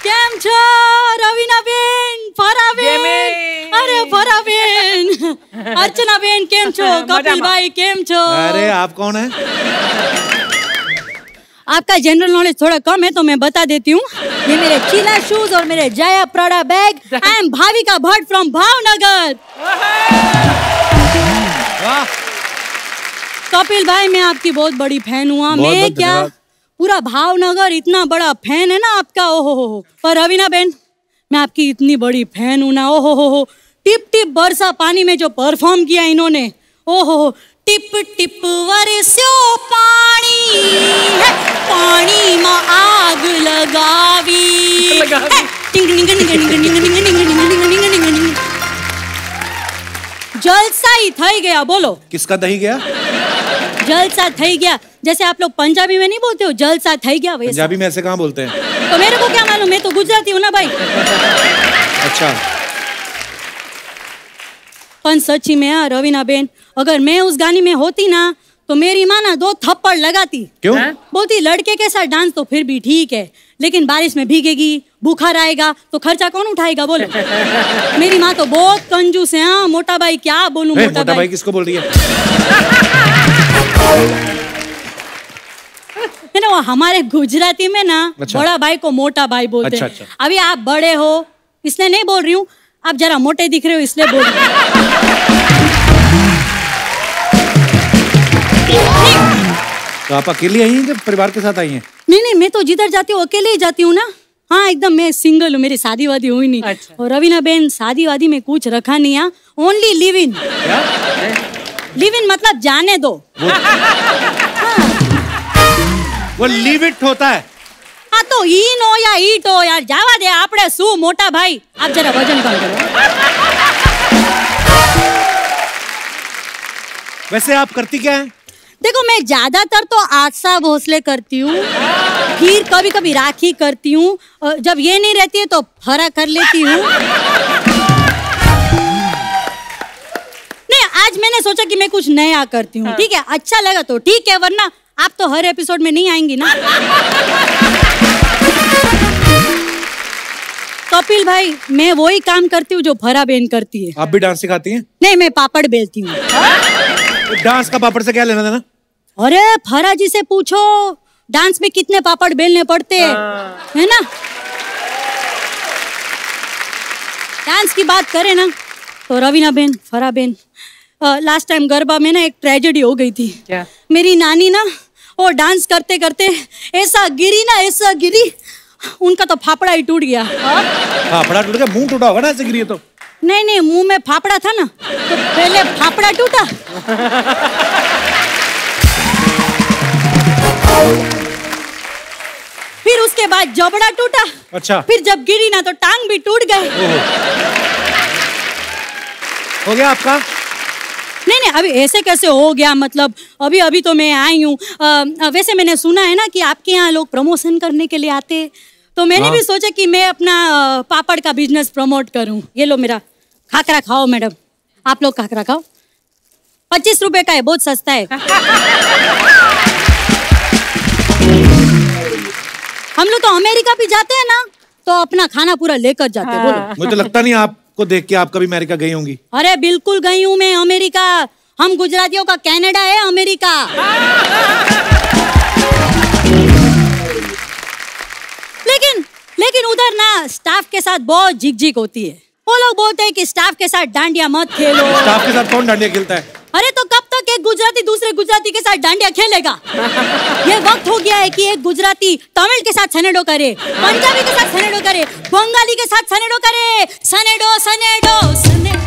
કેમ છો રવિનાબેન, ફરાબેન, અરે ફરાબેન, अर्चनाबेन કેમ છો, કપિલ ભાઈ કેમ છો? अरे आप कौन है? आपका जनरल नॉलेज थोड़ा कम है तो मैं बता देती हूँ। ये मेरे चीला शूज और मेरे Jaya Prada bag. I am Bhavika Bhatt from Bhavnagar. Kapil भाई मैं आपकी बहुत बड़ी फैन हुआ। मैं क्या पूरा भावनगर इतना बड़ा फैन है ना आपका। ओहो हो। पर रवीना बेन मैं आपकी इतनी बड़ी फैन हूँ ना। ओहो हो। टिप टिप बरसा पानी में जो परफॉर्म किया इन्होंने, ओहो टिप टिप वरस्यो पानी है, पानी में आग लगावी। जलसा ही થઈ गया। बोलो किसका दही गया? जलसा થઈ गया। जैसे आप लोग पंजाबी में नहीं बोलते हो जलसा થઈ गया, वैसे पंजाबी में ऐसे कहाँ बोलते हैं? तो मेरे को क्या मालूम, मैं तो गुजराती हूँ ना भाई। अच्छा पर सच्ची में यार रवीना बेन, अगर मैं उस गाने में होती ना तो मेरी माँ ना 2 थप्पड़ लगाती। क्यों? बोलती लड़के के साथ डांस तो फिर भी ठीक है, लेकिन बारिश में भीगेगी, बुखार आएगा तो खर्चा कौन उठाएगा बोलो। मेरी माँ तो बहुत कंजूस है। हाँ मोटा भाई क्या बोलूं। मोटा भाई किसको बोल रही है? ना वो हमारे गुजराती में ना बड़ा भाई को मोटा भाई बोलते हैं। अभी आप बड़े हो इसलिए नहीं बोल रही हूँ, आप जरा मोटे दिख रहे हो इसलिए बोल रही हूँ। तो आप अकेली आई हैं कि परिवार के साथ आई हैं? नहीं मैं तो जिधर जाती हूँ अकेले ही जाती हूँ ना। हाँ एकदम मैं सिंगल हूँ, मेरी शादी वादी हुई नहीं। अच्छा। और रवीना बेन शादी वादी में कुछ रखा नहीं है, only live in. Live in मतलब जाने दो। वो लीव इट होता है। हाँ तो इन हो या ईट हो यार, जावा दे आपने शू मोटा भाई। आप जरा वजन कम करो। वैसे आप करती क्या है? देखो मैं ज्यादातर तो आशा भोसले करती हूँ, फिर कभी कभी राखी करती हूँ, जब ये नहीं रहती है तो फरा कर लेती हूँ। नहीं आज मैंने सोचा कि मैं कुछ नया करती हूँ। ठीक है अच्छा लगा तो ठीक है, वरना आप तो हर एपिसोड में नहीं आएंगी ना। कपिल भाई मैं वही काम करती हूँ जो फरा बेन करती है। आप भी डांस सिखाती हैं? नहीं मैं पापड़ बेलती हूँ। डांस का पापड़ से क्या लेना देना? अरे फरा जी से पूछो डांस में कितने पापड़ बेलने पड़ते हैं, है ना। डांस की बात करें ना तो रवीना बेन, फरा बेन, लास्ट टाइम गरबा में ना एक ट्रेजेडी हो गई थी। क्या? मेरी नानी ना वो डांस करते करते ऐसा गिरी, उनका तो फाफड़ा ही टूट गया। फाफड़ा टूट गया? मुंह टूटा होगा ना ऐसे गिरी तो? नहीं मुंह में फाफड़ा था ना तो पहले फाफड़ा टूटा। फिर उसके बाद जबड़ा टूटा। अच्छा। फिर जब गिरी ना तो टांग भी टूट गए। हो गया आपका? नहीं अभी ऐसे कैसे हो गया, मतलब अभी तो मैं आई हूँ। वैसे मैंने सुना है ना कि आपके यहाँ लोग प्रमोशन करने के लिए आते हैं, तो मैंने भी सोचा कि मैं अपना पापड़ का बिजनेस प्रमोट करूँ। ये लो मेरा खाकरा खाओ मैडम, आप लोग खाकरा खाओ, 25 रुपए का है, बहुत सस्ता है। हम लोग तो अमेरिका भी जाते हैं ना तो अपना खाना पूरा लेकर जाते हैं। बोलो मुझे तो लगता नहीं आपको देख के आप कभी अमेरिका गई होंगी। अरे बिल्कुल गई हूँ मैं अमेरिका। हम गुजरातियों का कनाडा है अमेरिका। लेकिन उधर ना स्टाफ के साथ बहुत झिकझिक होती है। वो लोग बोलते हैं कि स्टाफ के साथ डांडिया मत खेलो। स्टाफ के साथ कौन डांडिया खेलता है? अरे तो कब तक एक गुजराती दूसरे गुजराती के साथ डांडिया खेलेगा? ये वक्त हो गया है कि एक गुजराती तमिल के साथ सनेडो करे, पंजाबी के साथ सनेडो करे, बंगाली के साथ सनेडो करे। सनेडो सनेडो सनेडो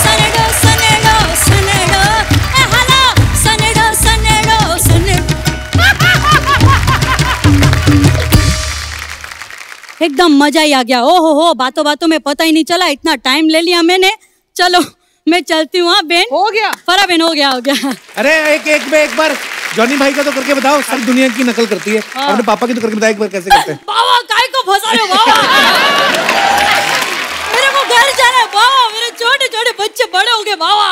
सनेडो सनेडो सनेडो हेलो सनेडो सनेडो सनेडो। एकदम मजा ही आ गया। ओहो हो, बातों बातों में पता ही नहीं चला, इतना टाइम ले लिया मैंने। चलो मैं चलती हूँ। हाँ बेन हो गया, फरा बेन हो गया। अरे एक बार जॉनी भाई का तो करके बताओ, सारी दुनिया की नकल करती है। अपने पापा की तो करके बताओ एक बार कैसे करते हैं। बाबा काय को फंसा रहे हो बाबा? मेरे को घर जाना है बाबा, मेरे छोटे छोटे बच्चे बड़े हो गए बाबा।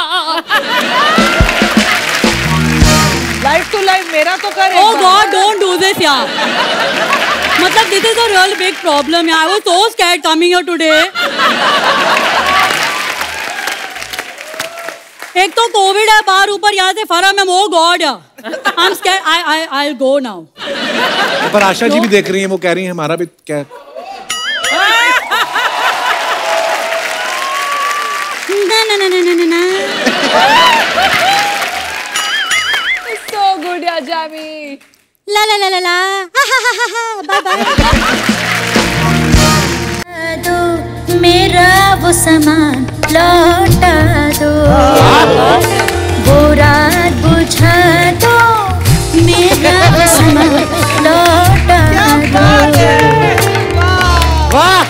लाइफ तो टू लाइव मेरा तो कर। Oh God, don't do this यार। मतलब this is a real big problem यार। I was so scared coming here today। एक तो कोविड है बाहर, ऊपर यहाँ से फरम है। Oh God यार। I'm scared। I'll go now। पर आशा जी भी देख रही हैं, वो कह रही हैं हमारा भी क्या। ना। So good यार जामी। ला ला ला ला ला। Bye bye. दो मेरा वो सामान लौटा दो, वो रात बुझा दो, मेरा वो सामान लौटा दो। वाह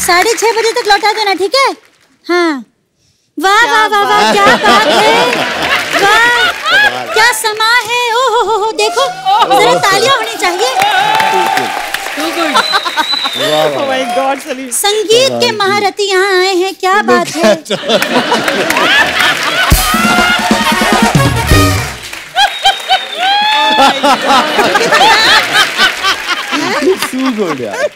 6:30 बजे तक लौटा देना, ठीक है? हाँ। वाह वाह वाह वाह, क्या बात है। वाह क्या समा है। ओ हो देखो, जरा तालियां होनी चाहिए। Oh my God Salim. संगीत के महारथी यहाँ आए हैं, क्या बात है।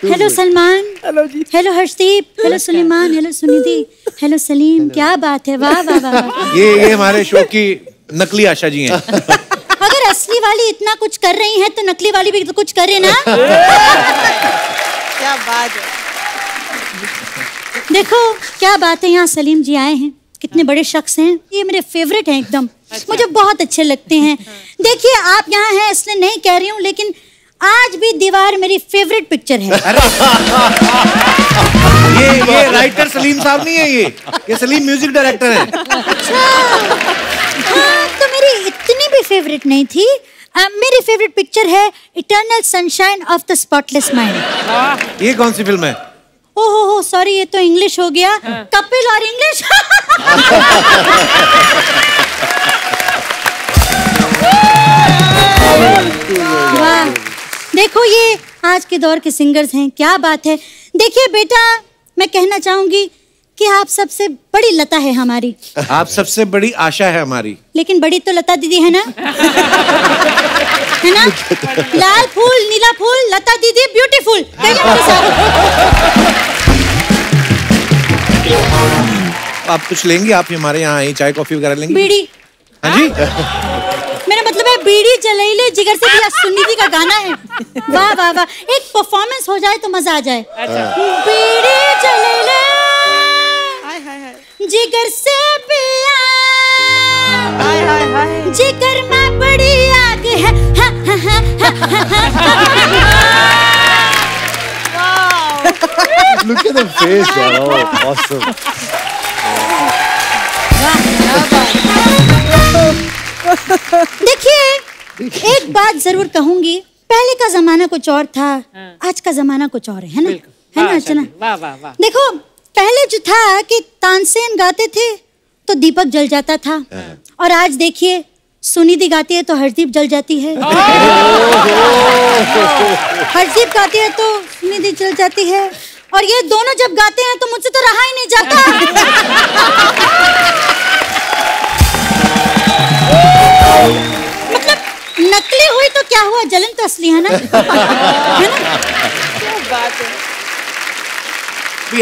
Hello Salman. Hello ji. Hello Harshdeep. Hello Suleman. Hello Sunidhi. Hello Salim, क्या बात है। वाह वाह वाह। ये हमारे शो की नकली आशा जी हैं। अगर असली वाली इतना कुछ कर रही हैं तो नकली वाली भी तो कुछ करे ना। क्या बात है। देखो क्या बात है, यहाँ सलीम जी आए हैं, कितने बड़े शख्स हैं। ये मेरे फेवरेट हैं एकदम। मुझे बहुत अच्छे लगते हैं। देखिए आप यहाँ हैं इसलिए नहीं कह रही हूँ, लेकिन आज भी दीवार मेरी फेवरेट पिक्चर है। ये राइटर सलीम साहब नहीं है, ये सलीम म्यूजिक डायरेक्टर है। अच्छा हाँ, तो मेरी इतनी भी फेवरेट नहीं थी। मेरी फेवरेट पिक्चर है eternal sunshine of the spotless mind. ये कौन सी फिल्म है? ओहो सॉरी, ये तो इंग्लिश हो गया। कपिल और इंग्लिश। वाह देखो, ये आज के दौर के सिंगर्स हैं, क्या बात है। देखिए बेटा, मैं कहना चाहूंगी कि आप सबसे बड़ी लता है हमारी। आप सबसे बड़ी आशा है हमारी। लेकिन बड़ी तो लता दीदी है ना। है ना? लाल फूल, नीला फूल, लता दीदी ब्यूटीफुल। आप कुछ लेंगे? आप हमारे यहाँ आई चाय कॉफी वगैरह लेंगे? बीड़ी। हाँ जी। मेरा मतलब है बीड़ी जलेले जिगर से भी सुनिधि का गाना है। वाह वाह वाह, एक परफॉर्मेंस हो जाए तो मजा आ जाए। बीड़ी जलेले जिगर से पिया, जिगर में बड़ी आग है। Look at the face, man. Oh, awesome. देखिए एक बात जरूर कहूंगी, पहले का जमाना कुछ और था, आज का जमाना कुछ और है ना? है ना अर्चना? वाह वाह वाह। देखो पहले जो था कि तानसेन गाते थे तो दीपक जल जाता था, और आज देखिए सुनिधि गाती है तो हर्षदीप जल जाती है। हर्षदीप गाती है तो सुनिधि जल जाती है, और ये दोनों जब गाते हैं तो मुझसे तो रहा ही नहीं जाता। मतलब नकली हुई तो क्या हुआ, जलन तो असली है ना। है ना? क्या बात है।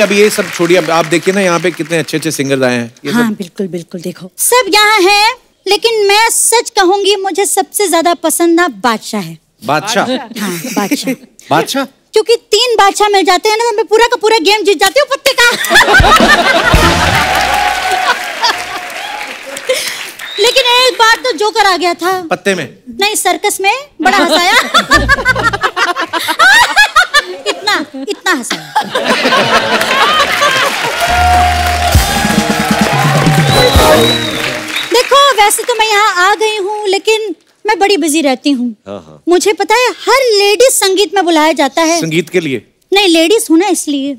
अब ये सब छोड़िए, अब आप देखिए ना यहाँ पे कितने अच्छे अच्छे सिंगर्स आए हैं। हाँ बिल्कुल बिल्कुल, देखो सब यहाँ हैं, लेकिन मैं सच कहूंगी मुझे सबसे ज्यादा पसंद ना बादशाह है। बादशाह? हाँ बादशाह। बादशाह क्योंकि 3 बादशाह मिल जाते हैं ना तो मैं पूरा का पूरा गेम जीत जाती हूँ पत्ते का। लेकिन एक बार तो जोकर आ गया था। पत्ते में? नहीं, सर्कस में बड़ा हंसाया। इतना हंसाया। देखो वैसे तो मैं यहाँ आ गई हूँ, लेकिन मैं बड़ी बिजी रहती हूँ। मुझे पता है हर लेडीज संगीत में बुलाया जाता है। संगीत के लिए? नहीं, लेडीज हूँ ना इसलिए।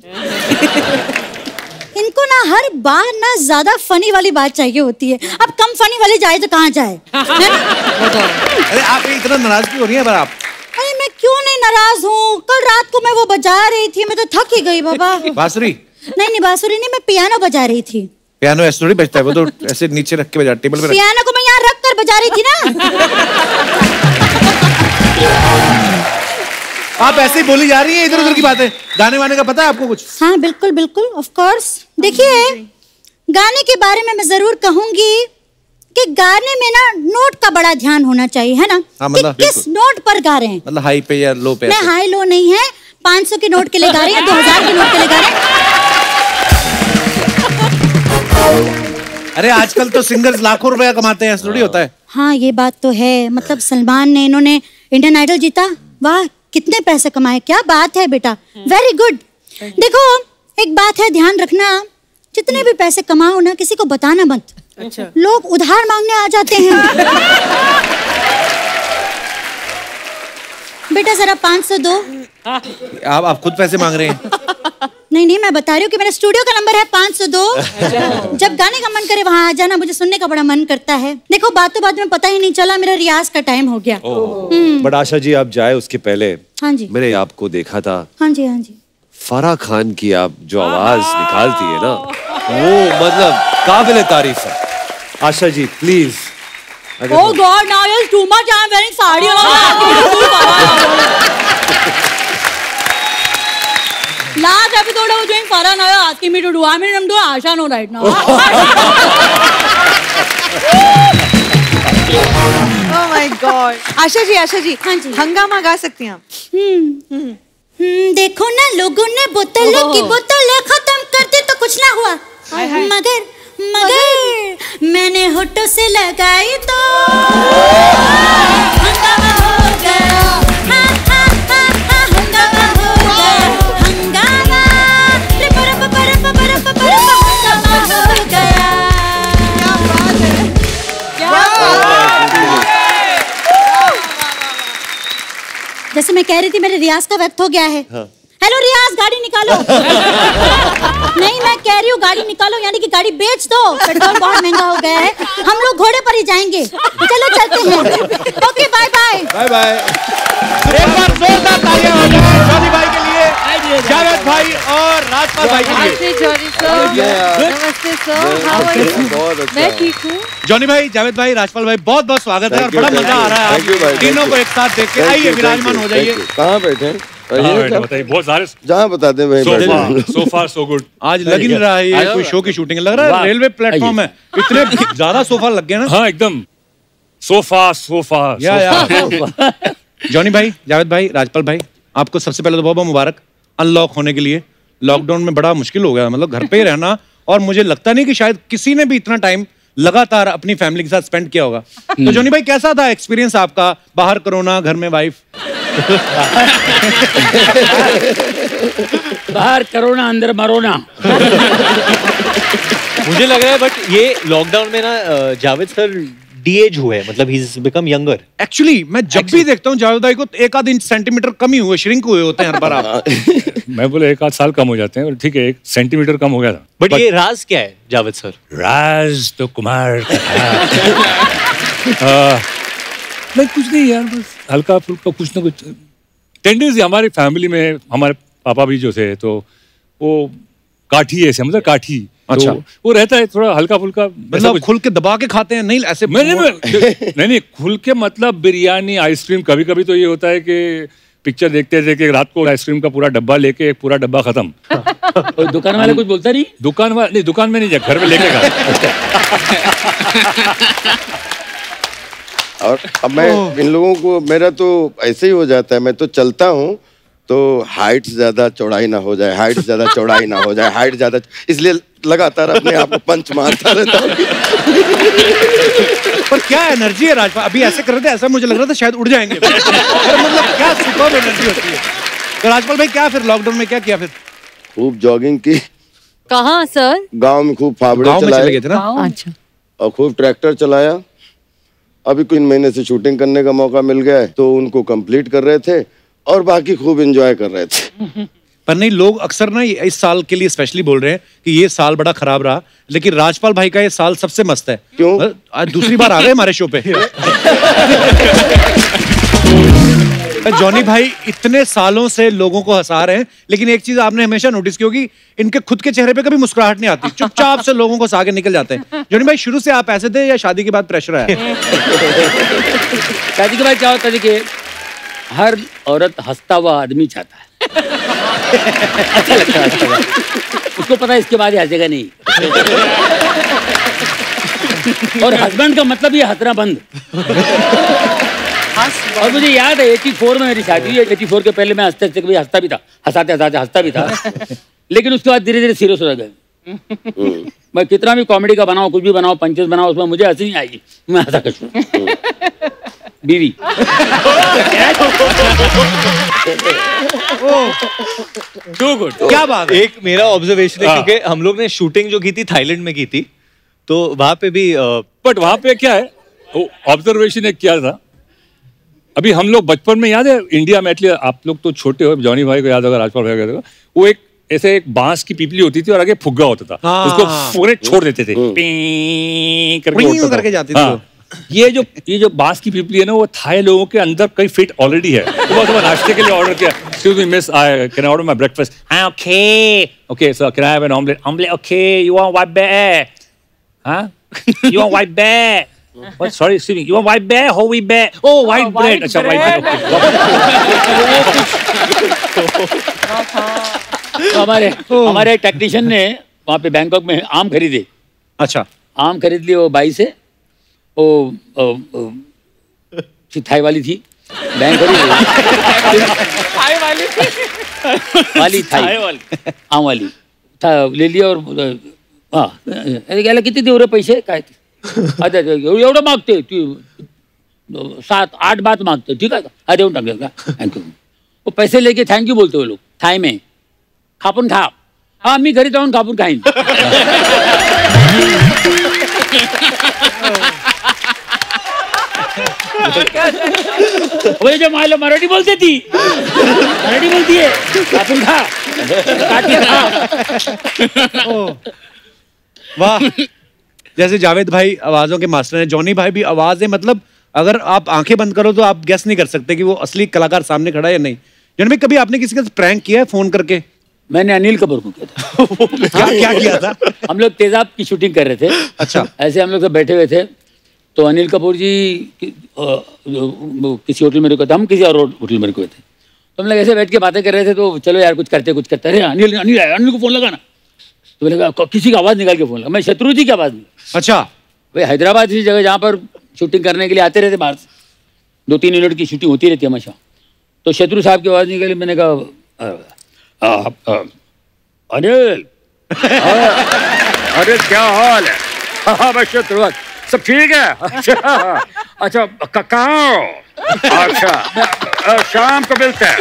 इनको ना हर बार ना ज्यादा फनी वाली बात चाहिए होती है। अब कम फनी वाली जाए तो कहाँ जाए। अरे आप इतना नाराज क्यों हो रही हैं? आप? अरे मैं क्यों नहीं नाराज हूँ, कल रात को मैं वो बजा रही थी, मैं तो थक ही गई बाबा। बांसुरी? नहीं बांसुरी नहीं, मैं पियानो बजा रही थी। पियानो ऐसे थोड़ी बजता है, वो तो ऐसे नीचे रख के बजा, टेबल पे रख। पियानो को मैं यहाँ रख कर बजा रही थी ना। आप ऐसे ही बोली जा रही है, इधर उधर की बातें। गाने वाने का पता है आपको कुछ? हाँ बिल्कुल बिल्कुल, ऑफ कोर्स। देखिए, गाने के बारे में मैं जरूर कहूंगी कि गाने में ना नोट का बड़ा ध्यान होना चाहिए, है ना? हाँ, मतलब कि किस नोट पर गा रहे हैं। मतलब हाई पे या लो पे? नहीं, हाई लो नहीं है। 500 के नोट के लिए गा रहे हैं, 2000 के नोट के लिए गा रहे हैं। अरे आजकल तो सिंगर्स लाखों रुपया कमाते हैं, ऐसा थोड़ी होता है। हाँ ये बात तो है। मतलब सलमान ने, इन्होंने इंडियन आइडल जीता, वाह कितने पैसे कमाए, क्या बात है बेटा, वेरी गुड। देखो एक बात है, ध्यान रखना, जितने भी पैसे कमाओ ना, किसी को बताना मत। अच्छा। लोग उधार मांगने आ जाते हैं। बेटा जरा 500 दो। आप खुद पैसे मांग रहे हैं? नहीं नहीं, मैं बता रही हूँ कि मेरा स्टूडियो का नंबर है 500 दो। जब गाने का मन करे वहाँ आ जाना, मुझे सुनने का बड़ा मन करता है। देखो बातों बात में पता ही नहीं चला, मेरा रियाज का टाइम हो गया। बट आशा जी, आप जाए उसके पहले हाँ जी, मैंने आपको देखा था। हाँ जी, हाँ जी। फराह खान की आप जो आवाज निकालती है ना, वो मतलब काबिल तारीफ है। Asha ji please. Oh God, now you're too much. I'm wearing sari और last episode I was doing Farah, now you're asking me to do. I mean, I'm doing Asha no right now. Oh my God. Asha ji, हाँ जी। हंगामा गा सकती हैं आप? देखो ना, लोगों ने बोतल की बोतल खत्म कर दी तो कुछ ना हुआ, मगर मैंने होठों से लगाई तो हंगामा हो गया। हंगामा हो गया, हंगामा हो गया। जैसे मैं कह रही थी, मेरे रियाज का वक्त हो गया है। हेलो रियाज, गाड़ी निकालो। नहीं, मैं कह रही हूँ गाड़ी निकालो, यानी कि गाड़ी बेच दो, पेट्रोल बहुत महंगा हो गया है, हम लोग घोड़े पर ही जाएंगे। चलो चलते हैं। Okay bye bye. Bye bye. एक बार जोरदार तालियां हो जाए जॉनी भाई के लिए, जावेद भाई और राजपाल भाई के लिए। नमस्ते सर, हाउ आर यू? मैं ठीक हूँ। जॉनी भाई, जावेद भाई, राजपाल भाई, बहुत बहुत स्वागत है और बड़ा मजा आ रहा है आप तीनों को एक साथ देख के। आइए विराजमान हो जाइए। कहाँ बैठे? बताइए, बहुत सारे जहाँ बताते हैं so far so good। आज लग नहीं रहा है ये कोई शो की शूटिंग, लग रहा है रेलवे प्लेटफॉर्म है, इतने ज्यादा सोफा लग गए ना। हाँ एकदम सोफा। जॉनी भाई, जावेद भाई, राजपाल भाई, आपको सबसे पहले तो बहुत बहुत मुबारक अनलॉक होने के लिए। लॉकडाउन में बड़ा मुश्किल हो गया, मतलब घर पे ही रहना, और मुझे लगता नहीं कि शायद किसी ने भी इतना टाइम लगातार अपनी फैमिली के साथ स्पेंड किया होगा। तो जॉनी भाई, कैसा था एक्सपीरियंस आपका? बाहर कोरोना, घर में वाइफ। बाहर करोना, अंदर मरोना। मुझे लग रहा है बट ये लॉकडाउन में ना जावेद सर डी-एज हुए हैं, मतलब he is become younger. Actually मैं जब भी देखता हूँ जावेद भाई को, एक आध इंच सेंटीमीटर कम ही हुए, श्रिंक हुए होते हैं हर बार आप। मैं बोले 1 आध साल कम हो जाते हैं, ठीक है 1 सेंटीमीटर कम हो गया था। बट ये राज क्या है जावेद सर? राज तो कुमार का नहीं, कुछ नहीं यार, बस हल्का फुल्का कुछ ना कुछ टेंडेंसी हमारी फैमिली में। हमारे पापा भी जो थे तो वो काठी ऐसे, मतलब काठी। अच्छा। तो वो रहता है थोड़ा हल्का फुल्का, मतलब खुल के दबा के खाते हैं? नहीं ऐसे नहीं खुल के, मतलब बिरयानी, आइसक्रीम। कभी कभी तो ये होता है कि पिक्चर देखते थे कि रात को आइसक्रीम का पूरा डब्बा लेके, एक पूरा डब्बा खत्म। और दुकान वाले कुछ बोलता नहीं? दुकान वाले नहीं, दुकान में नहीं, घर में लेके गया। और अब मैं इन लोगों को, मेरा तो ऐसे ही हो जाता है, मैं तो चलता हूँ तो हाइट ज्यादा चौड़ाई ना हो जाए, हाइट ज्यादा चौड़ाई ना हो जाए, हाइट ज्यादा, इसलिए लगातार अपने आप को पंच मारता रहता हूँ। पर क्या एनर्जी है राजपाल, अभी ऐसे कर रहे थे, ऐसा मुझे लग रहा था शायद उड़ जाएंगे। मतलब क्या सुपर एनर्जी होती है। तो राजपाल भाई, क्या फिर लॉकडाउन में क्या किया फिर? खूब जॉगिंग की। कहाँ सर? गांव में खूब फावड़े चलाए थे ना। अच्छा। और खूब ट्रैक्टर चलाया। अभी कुछ महीने से शूटिंग करने का मौका मिल गया है तो उनको कंप्लीट कर रहे थे और बाकी खूब एंजॉय कर रहे थे। पर नहीं, लोग अक्सर ना इस साल के लिए स्पेशली बोल रहे हैं कि ये साल बड़ा खराब रहा, लेकिन राजपाल भाई का ये साल सबसे मस्त है। क्यों? आज दूसरी बार आ गए हमारे शो पे। जॉनी भाई इतने सालों से लोगों को हंसा रहे हैं, लेकिन एक चीज आपने हमेशा नोटिस की होगी, इनके खुद के चेहरे पे कभी मुस्कुराहट नहीं आती, चुपचाप से लोगों को हंसा के निकल जाते हैं। जॉनी भाई शुरू से आप ऐसे थे या शादी के बाद प्रेशर आया? शादी के बाद क्या होता है कि हर औरत हंसता हुआ आदमी चाहता है। अच्छा लगता है हंसता हुआ। उसको पता है इसके बाद हंसेगा नहीं। और हस्बैंड का मतलब ये हंसना बंद। और मुझे याद है 84 में मेरी शादी हुई है। 84 के पहले मैं हंसते हंसते कभी हंसता भी था, हंसाते हंसाते हंसता भी था, लेकिन उसके बाद धीरे धीरे सीरियस हो गए। मैं कितना भी कॉमेडी का बनाऊं, कुछ भी बनाऊं, पंचेस बनाऊं, उसमें मुझे हंसी नहीं आएगी, मैं हंसा कर बीवी। Too good. क्या बात है। एक मेरा ऑब्जर्वेशन है, क्योंकि हम लोग ने शूटिंग जो की थी थाईलैंड में की थी, तो वहां पे भी बट वहां पे क्या है, ऑब्जर्वेशन एक क्या था, अभी हम लोग बचपन में याद है इंडिया में, एटलीस्ट आप लोग तो छोटे हो, जॉनी भाई को याद होगा, राजपाल भाई को याद होगा, वो एक ऐसे एक बांस की पीपली होती थी और आगे फुग्गा होता था, उसको पूरे छोड़ देते थे, करके जाती थी। ये जो बांस की पीपली है ना, वो थाई लोगों के अंदर कई फिट ऑलरेडी है। तो नाश्ते के लिए ऑर्डर किया, excuse me miss, I can order my breakfast, okay sir, can I have an omelette, okay, you want white bear, हां, you want white bear, what, sorry, excuse me, you want white bear, whole wheat bear, oh white bread, अच्छा white bread, हमारे technician ने वहाँ पे Bangkok में आम खरीदे। अच्छा, आम खरीद लिए वो बाई से, वो थाई वाली थी, बैंक वाली थाई आम वाली था, ले लिया और हाँ किती देऊ रे पैसे काय ते, अच्छा एवढं मागते 7-8 बात मागते, ठीक आहे का, देऊन टाकले का, थँक्यू। वो पैसे लेके थँक्यू बोलते वो लोग थाई में, खापून खा, हाँ मी घरी जाऊन खापून खाईन। वही जो मायला मराठी बोलते थी, मराठी बोलती है, खापून खा, काटिए खा। वाह, जैसे जावेद भाई आवाजों के मास्टर हैं, जॉनी भाई भी आवाज है, मतलब अगर आप आंखें बंद करो तो आप गेस नहीं कर सकते कि वो असली कलाकार सामने खड़ा है या नहीं। जॉनी भाई कभी आपने किसी का प्रैंक किया है फोन करके? मैंने अनिल कपूर को किया था। क्या किया था? हम लोग तेजाब की शूटिंग कर रहे थे। अच्छा। ऐसे हम लोग सब बैठे हुए थे, तो अनिल कपूर जी किसी होटल में रुके थे, हम किसी और होटल में रुके थे, तो हम लोग ऐसे बैठ के बातें कर रहे थे, तो चलो यार कुछ करते अरे अनिल अनिल अनिल को फोन लगाना, तो मैंने कहा किसी की आवाज निकाल के फोन लगा, मैं शत्रु जी की आवाज में। अच्छा। भाई हैदराबाद जैसी जगह जहाँ पर शूटिंग करने के लिए आते रहते बाहर से, 2-3 मिनट की शूटिंग होती रहती है हमेशा, तो शत्रु साहब की आवाज निकली, मैंने कहा अनिल, अरे क्या हाल है? हाँ बस शत्रु, सब ठीक है? अच्छा कहाँ हो? अच्छा शाम को मिलते हैं,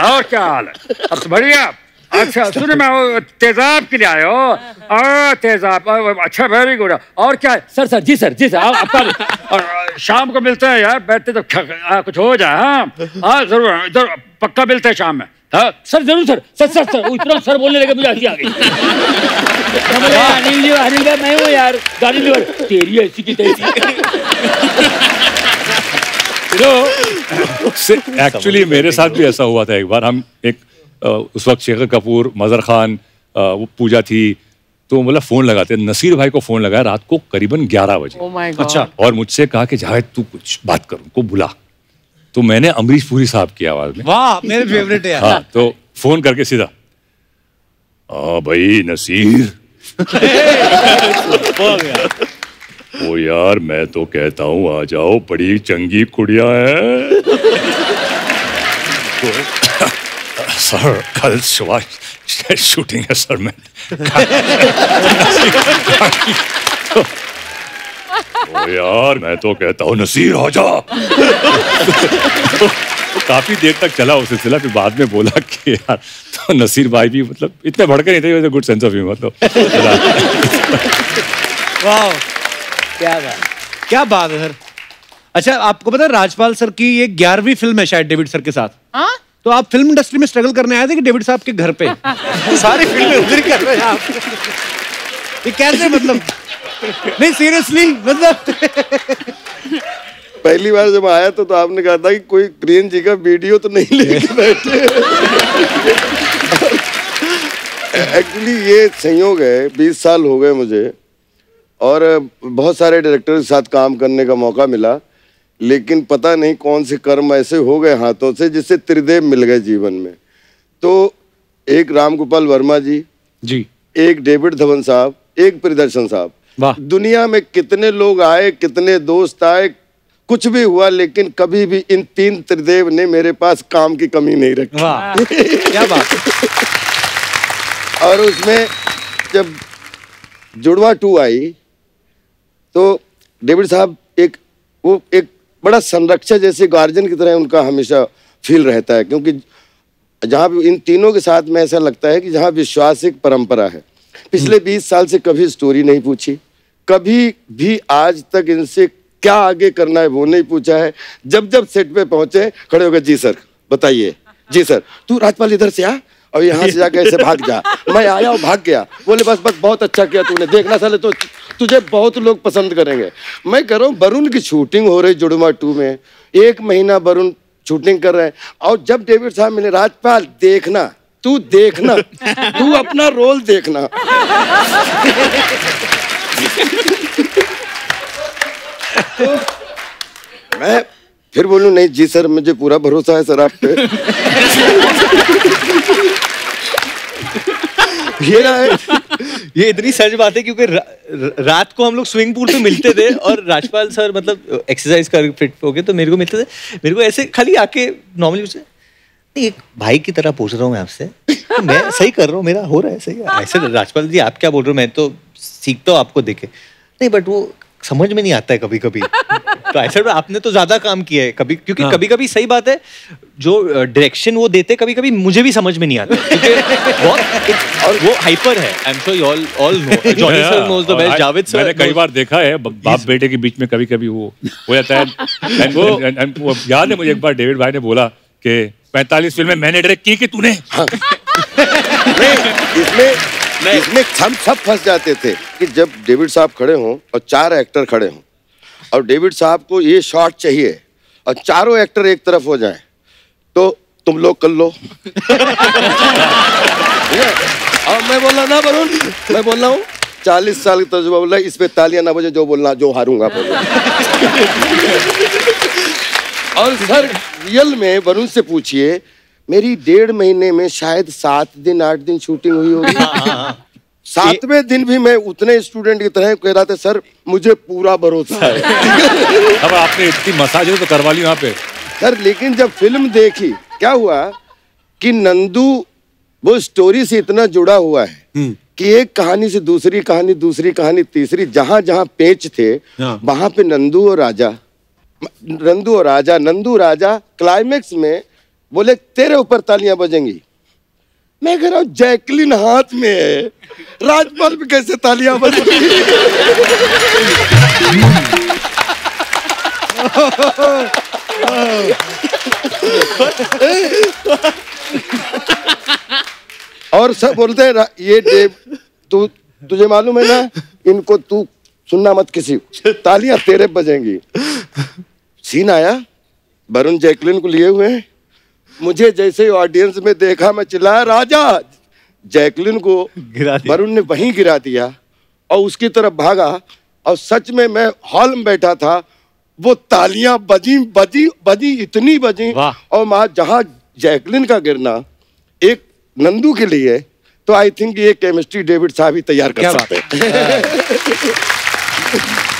और क्या हाल है? अब तो बढ़िया। अच्छा सुने, मैं तेजाब के लिए आया हो, तेजाब, अच्छा वेरी गुड, और क्या? सर जी सर आपका शाम को मिलते हैं यार, बैठते तो कुछ हो जाए। हाँ जरूर, इधर पक्का मिलते हैं शाम में। हाँ सर जरूर सर, इतना सर बोलने लगे, मुझे हंसी आ गई। अनिल भाई मैं हूँ यार, गाड़ी लीवर तेरी ऐसी की तैसी। एक्चुअली मेरे साथ भी ऐसा हुआ था एक बार। हम एक उस वक्त शेखर कपूर, मजहर खान, वो पूजा थी, तो मतलब फोन लगाते, नसीर भाई को फोन लगाया रात को करीबन 11 बजे। Oh my God. अच्छा। और मुझसे कहा कि जावेद तू कुछ बात कर, उनको बुला, तो मैंने अमरीश पुरी साहब की आवाज में, वाह मेरे फेवरेट है यार। हाँ, तो फोन करके सीधा, हाँ भाई नसीर, ओ यार मैं तो कहता हूँ आ जाओ, बड़ी चंगी कुड़िया है। सर कल सुबह शूटिंग है सर, मैं ओ यार मैं तो कहता हूँ नसीर हो जा। तो काफी देर तक चला वो सिलसिला, फिर बाद में बोला कि यार, तो नसीर भाई भी मतलब इतने भड़के नहीं थे, वैसे गुड सेंस ऑफ ह्यूमर। तो वाह क्या बात है सर। अच्छा आपको पता है राजपाल सर की ये 11वीं फिल्म है शायद डेविड सर के साथ। तो आप फिल्म इंडस्ट्री में स्ट्रगल करने आए थे कि डेविड साहब के घर पे? सारी फिल्में उधर कर रहे हैं आप, ये कैसे मतलब? नहीं सीरियसली मतलब पहली बार जब आया तो आपने कहा था कि कोई प्रियन जी का वीडियो तो नहीं लेके बैठे। एक्चुअली ये संयोग है, 20 साल हो गए मुझे और बहुत सारे डायरेक्टर के साथ काम करने का मौका मिला, लेकिन पता नहीं कौन से कर्म ऐसे हो गए हाथों से जिससे त्रिदेव मिल गए जीवन में। तो एक रामगोपाल वर्मा जी, एक डेविड धवन साहब, एक प्रियदर्शन साहब। दुनिया में कितने लोग आए, कितने दोस्त आए, कुछ भी हुआ, लेकिन कभी भी इन 3 त्रिदेव ने मेरे पास काम की कमी नहीं रखी। क्या बात। और उसमें जब जुड़वा 2 आई तो डेविड साहब एक बड़ा संरक्षक जैसे गार्जियन की तरह उनका हमेशा फील रहता है, क्योंकि जहाँ भी इन तीनों के साथ में ऐसा लगता है कि जहाँ विश्वास एक परंपरा है। पिछले 20 साल से कभी स्टोरी नहीं पूछी, कभी भी आज तक इनसे क्या आगे करना है वो नहीं पूछा है। जब जब सेट पे पहुंचे खड़े हो गए, जी सर बताइए, जी सर तू राजपाल इधर से आ और यहाँ से जाके ऐसे भाग जा। मैं आया और भाग गया। बोले बस बहुत अच्छा किया तूने, देखना साले तो तुझे बहुत लोग पसंद करेंगे। मैं कह रहा हूँ वरुण की शूटिंग हो रही जुड़वा 2 में, 1 महीना वरुण शूटिंग कर रहे हैं और जब डेविड साहब मिले, राजपाल देखना, तू देखना, तू अपना रोल देखना। तो मैं फिर बोलूं नहीं जी सर मुझे पूरा भरोसा है सर आप पे। ये इतनी सच बात है क्योंकि रात को हम लोग स्विमिंग पूल पे मिलते थे और राजपाल सर मतलब एक्सरसाइज कर फिट हो गए तो मेरे को मिलते थे, मेरे को ऐसे खाली आके नॉर्मली उससे नहीं, एक भाई की तरह पूछ रहा हूँ मैं आपसे, मैं सही कर रहा हूँ, मेरा हो रहा है सही है। ऐसे राजपाल जी आप क्या बोल रहे हो, मैं तो सीखता हूँ आपको देखे नहीं, बट वो समझ में नहीं आता है कभी कभी। तो ऐसा आपने तो ज्यादा काम किया है कभी, क्योंकि कभी कभी सही बात है जो डायरेक्शन वो देते कभी कभी मुझे भी समझ में नहीं आता और वो हाइपर है। I am sure you all know, Johnny sir knows the best, Javed sir मैंने कई बार देखा है बाप बेटे के बीच में कभी कभी वो हो जाता है। वो याद है मुझे एक बार डेविड भाई ने बोला कि 45 फिल्में मैंने डायरेक्ट की कि तूने। इसमें हम सब फंस जाते थे कि जब डेविड साहब खड़े हों और 4 एक्टर खड़े हों और डेविड साहब को ये शॉट चाहिए और चारों एक्टर एक तरफ हो जाएं, तो तुम लोग कर लो। और मैं बोल रहा ना वरुण, मैं बोल रहा हूँ 40 साल का तजुर्बा बोल रहा है, इस पे तालियां ना बजे, जो बोलना जो हारूंगा बोलो। और सर रियल में वरुण से पूछिए, मेरी 1.5 महीने में शायद 7 दिन 8 दिन शूटिंग हुई होगी। 7वें दिन भी मैं उतने स्टूडेंट की तरह कह रहा था सर मुझे पूरा भरोसा है। अब आपने इतनी मसाज तो करवा ली वहाँ पे सर, लेकिन जब फिल्म देखी क्या हुआ कि नंदू वो स्टोरी से इतना जुड़ा हुआ है कि एक कहानी से दूसरी कहानी, दूसरी कहानी तीसरी, जहां जहां पेच थे वहां पे नंदू और राजा क्लाइमेक्स में बोले तेरे ऊपर तालियां बजेंगी। मैं कह रहा हूँ जैकलिन हाथ में है, राजपाल पे कैसे तालियां बजेंगी? और सब बोलते हैं ये देव तुझे मालूम है ना, इनको तू सुनना मत किसी, तालियां तेरे बजेंगी। सीन आया, वरुण जैकलिन को लिए हुए हैं, मुझे जैसे ऑडियंस में देखा मैं चिल्लाया राजा, जैकलिन को वरुण ने वहीं गिरा दिया और उसकी तरफ भागा और सच में मैं हॉल में बैठा था, वो तालियां बजी इतनी बजी और वहां जहां जैकलिन का गिरना एक नंदू के लिए, तो आई थिंक ये केमिस्ट्री डेविड साहब ही तैयार कर सकते हैं।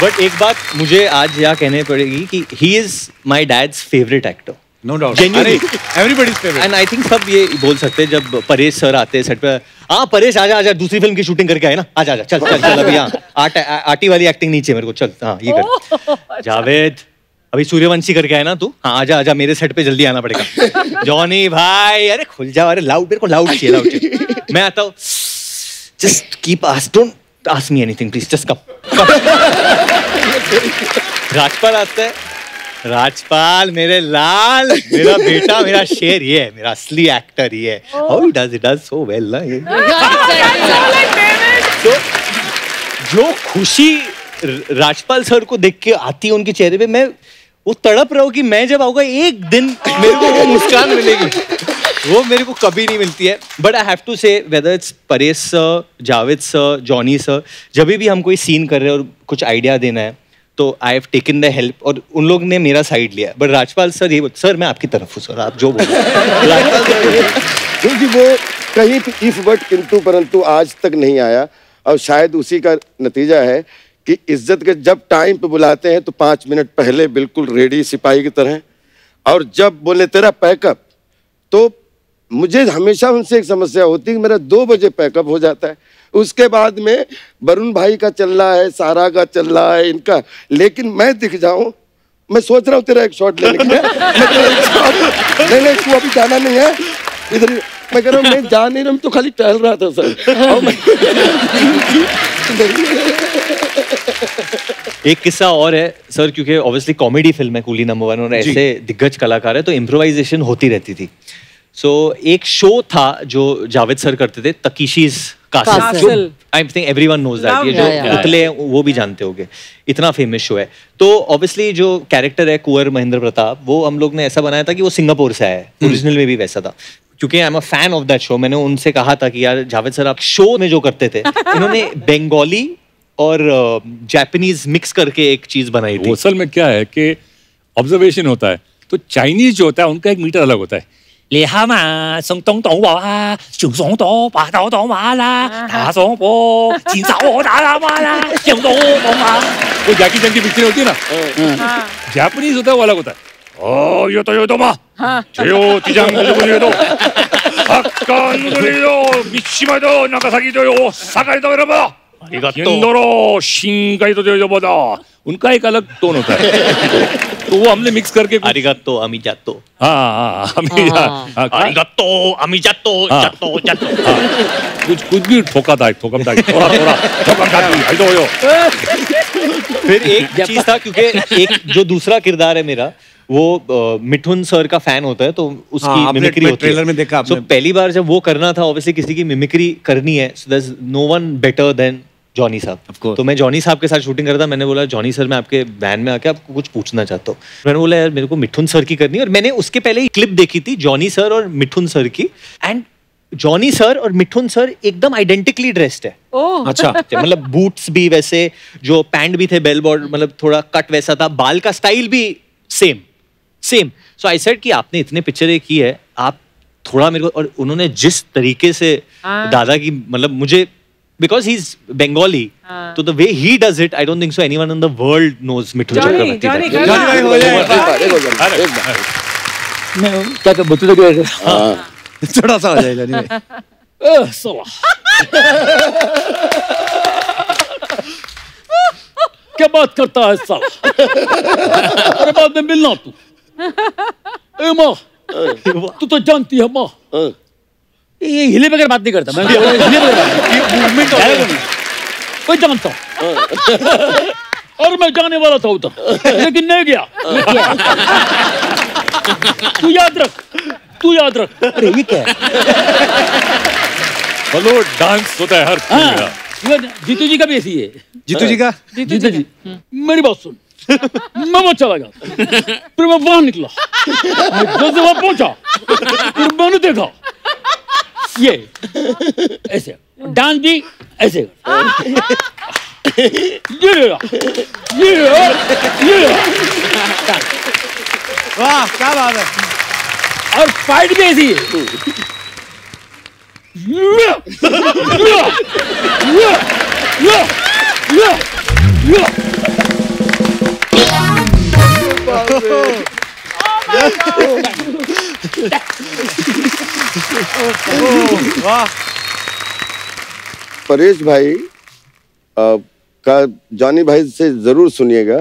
बट एक बात मुझे आज यहाँ कहने पड़ेगी कि he is my dad's favourite actor, no doubt, everybody's favourite. And I think सब ये बोल सकते हैं जब परेश सर आते हैं सेट पे, हाँ परेश आजा दूसरी फिल्म की शूटिंग करके आए ना, आजा चल अभी यहाँ आटी वाली एक्टिंग नीचे मेरे को, चल हाँ ये कर। जावेद अभी सूर्यवंशी करके आए ना तू, हाँ आजा मेरे सेट पे जल्दी आना पड़ेगा। जॉनी भाई अरे खुल जा, अरे लाउड, मेरे को लाउड चाहिए। मैं आता हूँ, just keep don't ask me anything please, just come. Rajpal आता है, राजपाल मेरे लाल, मेरा बेटा, मेरा शेर, ये है मेरा असली एक्टर, ये है। How he does so well ना ये। तो जो खुशी राजपाल सर को देख के आती है उनके चेहरे पे, मैं वो तड़प रहा हो कि मैं जब आऊंगा एक दिन मेरे को वो मुस्कान मिलेगी, वो मेरे को कभी नहीं मिलती है. बट आई हैव टू से whether it's Paresh sir, Javed sir, Johnny sir, जब भी हम कोई सीन कर रहे हैं और कुछ आइडिया देना है तो I have taken the help और उन लोग ने मेरा साइड लिया. बट राजपाल सर ये सर मैं आपकी तरफ हूँ सर, आप जो बोलो. क्योंकि वो कहीं इफ बट किंतु परंतु आज तक नहीं आया और शायद उसी का नतीजा है कि इज्जत के जब टाइम पे बुलाते हैं तो 5 मिनट पहले बिल्कुल रेडी सिपाही की तरह, और जब बोले तेरा पैकअप तो मुझे हमेशा उनसे एक समस्या होती है कि मेरा 2 बजे पैकअप हो जाता है. उसके बाद में वरुण भाई का चल रहा है, सारा का चल रहा है, इनका, लेकिन मैं दिख जाऊं, मैं सोच रहा हूँ तेरा एक शॉट लेने के लिए, नहीं तू अभी जाना नहीं है इधर. मैं कह रहा हूँ मैं जा नहीं रहा, तो खाली टहल रहा था सर. एक किस्सा और है सर, क्योंकि ऑब्वियसली कॉमेडी फिल्म है कूली नंबर 1 और ऐसे दिग्गज कलाकार है तो इम्प्रोवाइजेशन होती रहती थी. सो एक शो था जो जावेद सर करते थे, Takeshi's Castle. I think everyone knows that. ये जो पुतले हैं वो भी जानते होंगे, इतना फेमस शो है. तो ऑब्वियसली जो कैरेक्टर है कुंवर महेंद्र प्रताप, वो हम लोग ने ऐसा बनाया था कि वो सिंगापुर से आया है. ओरिजिनल में भी वैसा था. क्योंकि I am a fan of that show, मैंने उनसे कहा था कि यार जावेद सर आप शो में जो करते थे, इन्होंने बंगाली और जापानीज मिक्स करके एक चीज बनाई थी. असल में क्या है कि ऑब्जर्वेशन होता है, तो चाइनीज जो होता है उनका एक मीटर अलग होता है. वो जैकी चैन की पिक्चर होती है ना, जापानीज होता है वो अलग होता है. ओ यो तो मा 제요 디장고리도 학간고리도 미치마도 나가사기도요 사가이도 여러분 인도로 신가이도 여러분, उनका एक अलग टोन होता है. तो वो हमने मिक्स करके arigato amijato. arigato amijato jato कुछ भी ठोका था थोड़ा फिर एक चीज था, क्योंकि एक जो दूसरा किरदार है मेरा वो मिठुन सर का फैन होता है तो उसकी मिमिक्री होती है. ट्रेलर में देखा आपने. So, पहली बार जब वो करना था, ऑब्वियसली किसी की मिमिक्री करनी है, so there is no one better than Johnny साहब. तो मैं जॉनी साहब के साथ शूटिंग कर रहा था. मैंने बोला जॉनी सर मैं आपके वैन में आके आपको कुछ पूछना चाहता हूँ. मैंने बोला यार मेरे को मिठुन सर की करनी है, और मैंने उसके पहले ही क्लिप देखी थी जॉनी सर और मिठुन सर की, एंड जॉनी सर और मिठुन सर एकदम आइडेंटिकली ड्रेस्ड है. अच्छा. मतलब बूट्स भी वैसे, जो पैंट भी थे बेल बॉर्डर, मतलब थोड़ा कट वैसा था, बाल का स्टाइल भी सेम. सो आई सेड कि आपने इतने पिक्चरें की है, आप थोड़ा मेरे को, और उन्होंने जिस तरीके से दादा की, मतलब मुझे, बिकॉज ही इज बंगाली, तो the way he does it, I don't think so anyone in the world knows Mithun Chakraborty. क्या बता दो थोड़ा सा हो जाएगा. क्या बात करता है साला? अरे बाद में मिलना तू. ए माँ, तू तो जानती है माँ, ये हिले बगैर बात नहीं करता. मैं हिले बगैर कोई जानता हूँ, और मैं जाने वाला था उधर, लेकिन नहीं गया. तू याद रख. अरे ये क्या है? बोलो डांस होता है हर फिल्म में. जीतू जी का भी ऐसी है. जीतू जी का? जीतू जी मेरी बात सुन. मैं वहां चला गया, फिर मैं वहां निकला, जैसे वहां पहुंचा फिर मैंने देखा ये ऐसे डांस भी ऐसे, ये वाह क्या बात है. और फाइट भी ऐसी है. परेश भाई का जॉनी भाई से जरूर सुनिएगा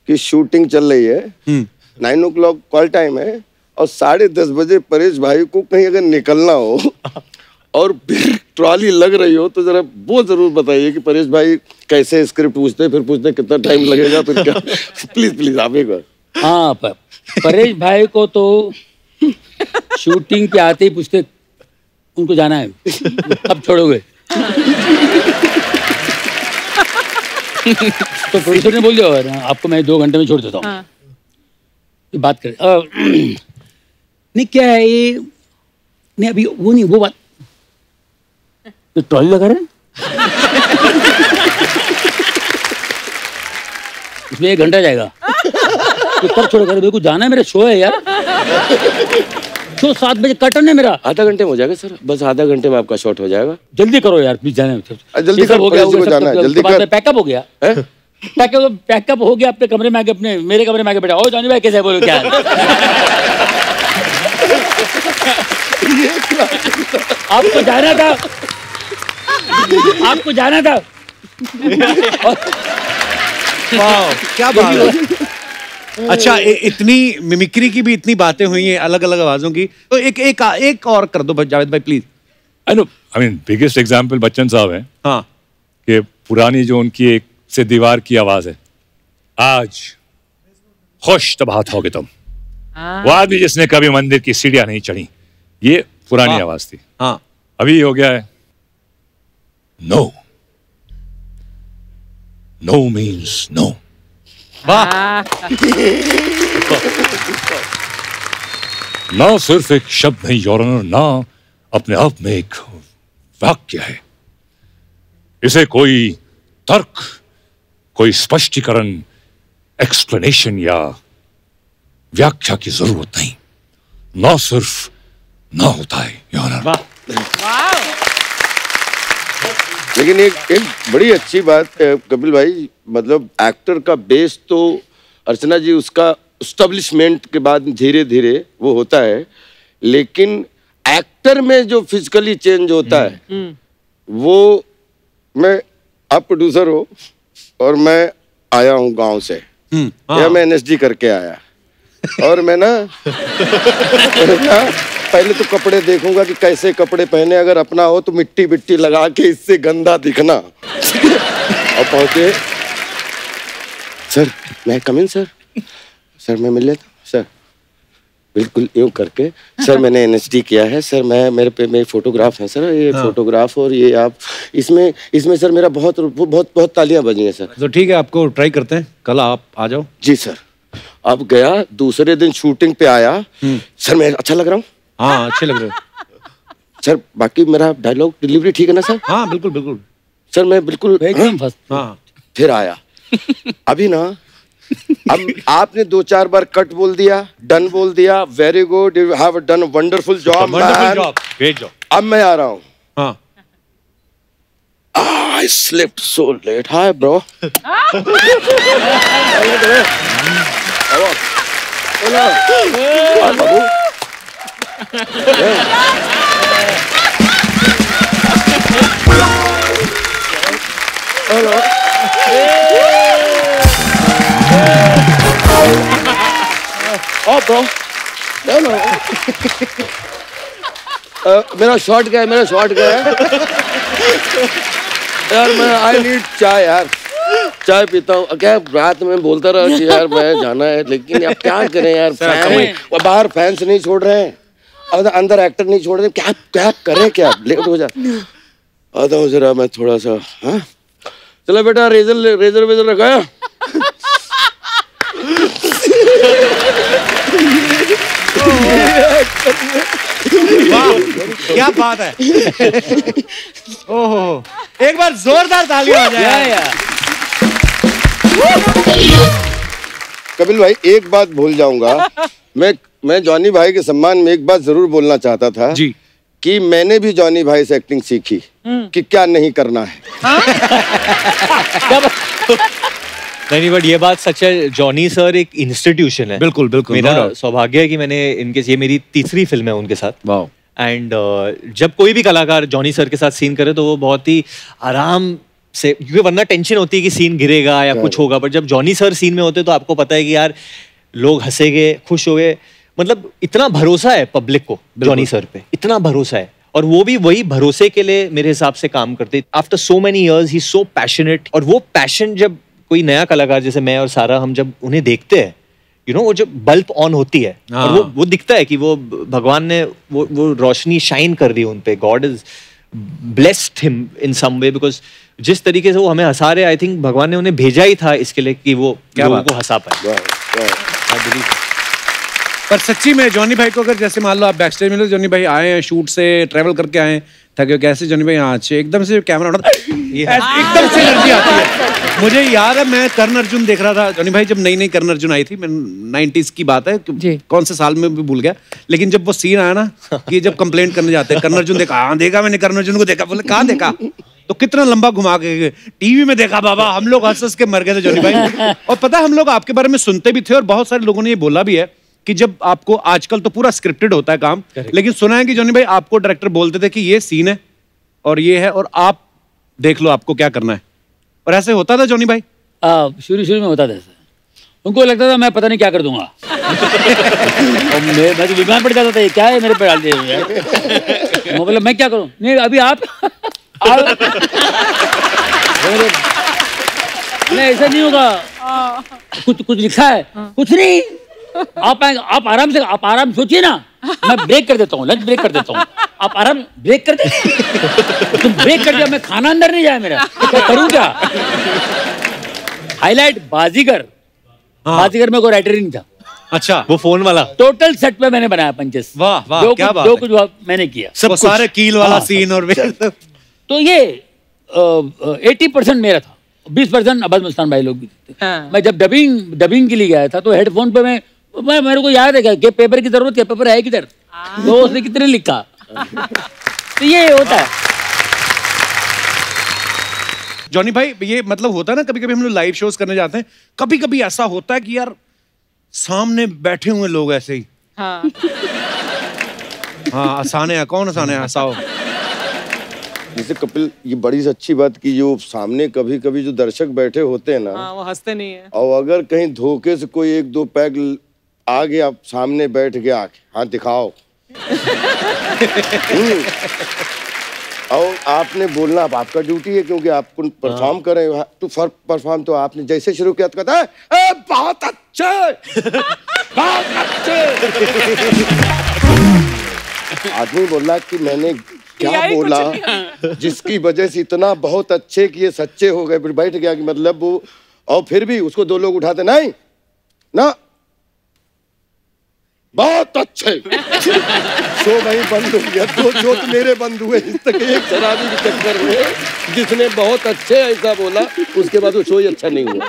कि शूटिंग चल रही है, 9 o'clock कॉल टाइम है, और 10:30 बजे परेश भाई को कहीं अगर निकलना हो और फिर ट्रॉली लग रही हो तो जरा वो जरूर बताइए कि परेश भाई कैसे स्क्रिप्ट पूछते, फिर पूछते कितना टाइम लगेगा, फिर क्या. प्लीज आप एक बार. हाँ, परेश भाई को तो शूटिंग के आते ही पूछते उनको जाना है, अब छोड़ोगे? तो प्रोड्यूसर ने बोल दिया आपको मैं 2 घंटे में छोड़ देता हूँ. बात करें नहीं क्या है ये, नहीं अभी वो नहीं, वो बात तो ट्रॉली लगा रहे हैं इसमें 1 घंटा जाएगा तो कब छोड़ेगा, मेरे को जाना है, मेरा शो है यार, शो 7 बजे कर्टन है मेरा। आधा घंटे में हो जाएगा सर, बस आधा घंटे में आपका शॉट हो जाएगा। जल्दी करो यार प्लीज, जाना है जल्दी कर, हो गया, जाना है, जल्दी कर। पैकअप हो गया, पैकअप हो गया, अपने कमरे में आके, अपने मेरे कमरे में आके बैठा। ओ जॉनी भाई कैसे है, बोलो क्या है? आपको जाना था, आपको जाना था। वाह क्या बात है। अच्छा इतनी मिमिक्री की भी इतनी बातें हुई हैं अलग अलग आवाजों की, तो एक और कर दो जावेद भाई please. I know, I mean biggest example Bachchan साहब हैं। हाँ कि पुरानी जो उनकी एक से दीवार की आवाज है, आज खुश तबाहत होगे तुम, वो आदमी जिसने कभी मंदिर की सीढ़ियां नहीं चढ़ी, ये पुरानी आवाज थी। हाँ अभी हो गया है नो, नो मीन्स नो। वाह ना सिर्फ एक शब्द नहीं योर ऑनर, ना अपने आप में एक वाक्य है, इसे कोई तर्क, कोई स्पष्टीकरण, एक्सप्लेनेशन या व्याख्या की जरूरत नहीं, ना सिर्फ ना होता है योर ऑनर। लेकिन एक बड़ी अच्छी बात कपिल भाई, मतलब एक्टर का बेस तो अर्चना जी उसका एस्टेब्लिशमेंट के बाद धीरे धीरे वो होता है, लेकिन एक्टर में जो फिजिकली चेंज होता है वो, मैं आप प्रोड्यूसर हो और मैं आया हूँ गांव से, या मैं एनएसडी करके आया, और मैं ना पहले तो कपड़े देखूंगा कि कैसे कपड़े पहने, अगर अपना हो तो मिट्टी बिट्टी लगा के इससे गंदा दिखना। और पहुंचे, सर मैं कम इन सर, सर मैं मिल लेता हूँ सर, बिल्कुल यूं करके, सर मैंने एनएसडी किया है सर, मैं मेरे पे मेरे फोटोग्राफ है सर, ये फोटोग्राफ और ये आप इसमें सर मेरा बहुत तालियां बजी हैं सर। तो ठीक है, आपको ट्राई करते हैं, कल आप आ जाओ। जी सर। अब गया, दूसरे दिन शूटिंग पे आया, सर मैं अच्छा लग रहा हूँ? हाँ अच्छे लग रहे हो सर, बाकी मेरा डायलॉग डिलीवरी ठीक है ना सर? हाँ बिल्कुल बिल्कुल सर, मैं बिल्कुल एकदम फर्स्ट। हाँ फिर आया, अभी ना अब आपने 2-4 बार कट बोल दिया, डन बोल दिया, very good, you have done wonderful job man, great job. अब मैं आ रहा हूँ। हाँ I slept so late. Hi bro. Hello. Oh bro. Hello. मेरा शॉट गया, यार मैं आई नीड चाय यार, चाय पीता हूँ। क्या रात में बोलता रहा कि यार मैं जाना है, लेकिन अब क्या करें यार, फैन बाहर फैंस नहीं छोड़ रहे हैं, अंदर एक्टर नहीं छोड़ रहे, क्या करें, क्या लेट हो जा। आता हूँ जरा मैं थोड़ा सा। हाँ चलो बेटा, रेजर वेजर रखाया। क्या बात है। ओहो, एक बार जोरदार तालियां हो जाए। कपिल भाई एक बात भूल जाऊंगा, मैं जॉनी भाई के सम्मान में एक बात जरूर बोलना चाहता था जी, कि मैंने भी जॉनी भाई से एक्टिंग सीखी कि क्या नहीं करना है। नहीं, बट ये बात सच है, जॉनी सर एक इंस्टीट्यूशन है। बिल्कुल बिल्कुल। मेरा सौभाग्य है कि मैंने ये मेरी तीसरी फिल्म है उनके साथ। वाओ। एंड जब कोई भी कलाकार जॉनी सर के साथ सीन करे तो वो बहुत ही आराम से, क्योंकि वरना टेंशन होती है कि सीन गिरेगा या कुछ होगा, पर जब जॉनी सर सीन में होते तो आपको पता है कि यार लोग हंसेंगे, खुश हो गए, मतलब इतना भरोसा है पब्लिक को जॉनी सर पे, इतना भरोसा है, और वो भी वही भरोसे के लिए मेरे हिसाब से काम करते। आफ्टर सो मेनी इयर्स ही सो पैशनेट, और वो पैशन जब कोई नया कलाकार जैसे मैं और सारा हम जब उन्हें देखते हैं, यू नो, वो जब बल्ब ऑन होती है और वो दिखता है कि वो भगवान ने वो रोशनी शाइन कर दी उन पे, God is blessed him in some way, because जिस तरीके से वो हमें हंसा रहे, आई थिंक भगवान ने उन्हें भेजा ही था इसके लिए कि वो लोगों को हंसा पाए। पर सच्ची में जॉनी भाई को अगर जैसे मान लो आप बैक स्टेज में जॉनी भाई आए हैं शूट से ट्रैवल करके आए हैं थके कैसे जॉनी भाई यहाँ अच्छे एकदम से कैमरा उठा एकदम से एनर्जी आती है। मुझे याद है मैं कर्ण अर्जुन देख रहा था जॉनी भाई जब नई नई कर्ण अर्जुन आई थी मैं 90s की बात है कौन से साल में भी भूल गया लेकिन जब वो सीन आया ना कि जब कंप्लेंट करने जाते हैं कर्ण अर्जुन देखा हाँ देखा मैंने कर्ण अर्जुन को देखा बोले कहाँ देखा तो कितना लंबा घुमा के टीवी में देखा बाबा हम लोग हंस हंस के मर गए थे जॉनी भाई। और पता है हम लोग आपके बारे में सुनते भी थे और बहुत सारे लोगों ने ये बोला भी है कि जब आपको आजकल तो पूरा स्क्रिप्टेड होता है काम लेकिन सुना है कि जॉनी भाई आपको डायरेक्टर बोलते थे कि ये सीन है और ये है और आप देख लो आपको क्या करना है और ऐसे होता था जॉनी भाई? शुरू में होता था ऐसा उनको लगता था मैं पता नहीं क्या कर दूंगा और मैं तो बीमार पड़ जाता था ये क्या है मेरे पे डाल दिए मतलब मैं क्या करूं नहीं अभी आप नहीं ऐसा नहीं होगा कुछ लिखा है कुछ नहीं आप आराम सोचिए ना मैं ब्रेक कर देता हूँ लंच ब्रेक कर देता हूँ आप आराम ब्रेक कर दे तुम ब्रेक कर दिया मैं खाना अंदर नहीं जाए मेरा क्या करूँ क्या हाईलाइट बाजीगर बाजीगर में कोई राइटर ही नहीं था। अच्छा वो फोन वाला टोटल सेट पे मैंने बनाया पंचेस वाह वाह क्या बात जो कुछ मैंने किया सब सारे कील वाला सीन और तो ये 80% मेरा था 20% अब्बास मस्तान भाई लोग भी थे। मैं जब डबिंग के लिए गया था तो हेडफोन पे मैं मेरे को याद है कि पेपर की जरूरत है पेपर है किधर तो उसने कितने लिखा तो ये होता है। जॉनी भाई ये मतलब होता है ना कभी कभी हम लोग लाइव शोज करने जाते हैं कभी कभी ऐसा होता है कि यार सामने बैठे हुए लोग ऐसे ही हाँ आसाने हैं कौन आसाने हैं हंसाओ जैसे कपिल ये बड़ी अच्छी बात की जो सामने कभी कभी जो दर्शक बैठे होते हैं ना वो हंसते नहीं है और अगर कहीं धोखे से कोई एक दो पैग आ गया सामने बैठ गया हाँ दिखाओ और आपने बोलना अब आपका ड्यूटी है क्योंकि आपको परफॉर्म कर रहे हो तो परफॉर्म तो आपने जैसे शुरू किया तो कहता है बहुत अच्छे बहुत अच्छे आदमी बोला कि मैंने क्या बोला जिसकी वजह से इतना बहुत अच्छे कि ये सच्चे हो गए फिर बैठ गया कि मतलब वो और फिर भी उसको दो लोग उठाते नहीं ना बहुत अच्छे शो वहीं बंद हो गया दो जोक मेरे बंद हुए इस तक एक शराबी के चक्कर में जिसने बहुत अच्छे ऐसा बोला उसके बाद वो शो ही अच्छा नहीं हुआ।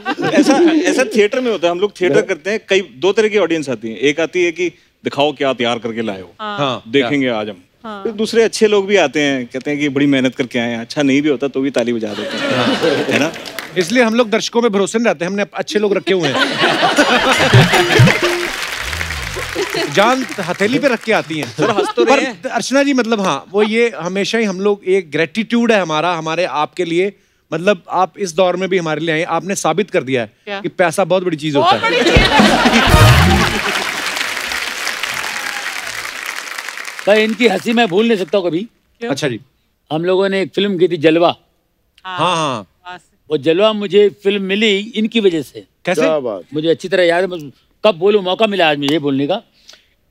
ऐसा थिएटर में होता है हम लोग थिएटर करते हैं कई दो तरह की ऑडियंस आती है एक आती है कि दिखाओ क्या तैयार करके लाए हो हाँ, देखेंगे आज हम फिर दूसरे अच्छे लोग भी आते हैं कहते हैं कि बड़ी मेहनत करके आए हैं अच्छा नहीं भी होता तो भी ताली बजा देते हैं है ना इसलिए हम लोग दर्शकों में भरोसे नहीं रहते हमने अच्छे लोग रखे हुए हैं जान हथेली पे रख के आती हैं पर अर्चना जी मतलब हाँ वो ये हमेशा ही हम लोग एक ग्रेटिट्यूड है हमारा हमारे आपके लिए मतलब आप इस दौर में भी हमारे लिए आए आपने साबित कर दिया है कि पैसा बहुत बड़ी चीज होता है। भाई इनकी हंसी मैं भूल नहीं सकता कभी। अच्छा जी हम लोगों ने एक फिल्म की थी जलवा हाँ हाँ वो जलवा मुझे फिल्म मिली इनकी वजह से। कैसे मुझे अच्छी तरह याद है कब बोलूं मौका मिला आज मुझे बोलने का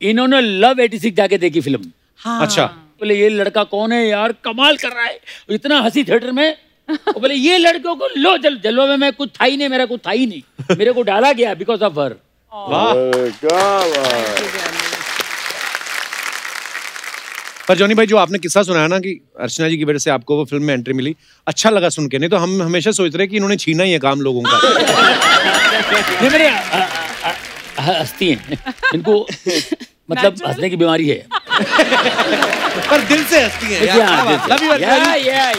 इन्होंने लव 86 जाके देखी फिल्म। हाँ। अच्छा बोले ये लड़का कौन है यार कमाल कर रहा है इतना हंसी थिएटर में बोले ये लड़कों को लो जलवा में मैं कुछ था ही नहीं मेरा कुछ था ही नहीं मेरे को डाला गया बिकॉज ऑफ हर। पर जॉनी भाई जो आपने किस्सा सुनाया ना कि अर्चना जी की वजह से आपको वो फिल्म में एंट्री मिली अच्छा लगा सुन के नहीं तो हम हमेशा सोच रहे कि इन्होंने छीना ही है काम लोगों का। ये मेरे हंसती हैं इनको मतलब हंसने की बीमारी है पर दिल से हंसती है यार।